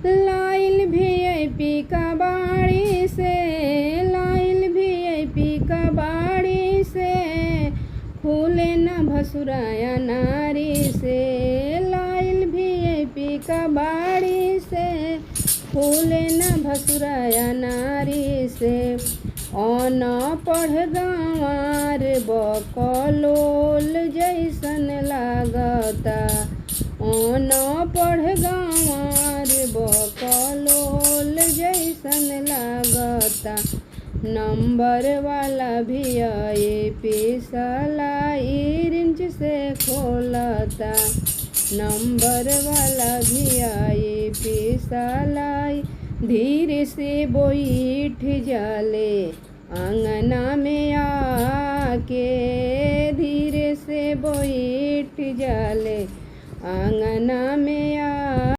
लाइल वीआईपी कबाड़ी से, लाइल वीआईपी कबाड़ी से, खुले न भसुराया नारी से। लाइल वीआईपी कबाड़ी से, खुले न भसुराया नारी से। अनपढ़ गंवार बकलोल जैसन लागता, अनपढ़ गंवार बकलोल जैसन लागता। नंबर वाला वीआईपी सलाई रिंच से खोलता, नंबर वाला वीआईपी सलाई धीरे से बैठ जाले आंगना में आके, धीरे से बैठ जाले आंगना में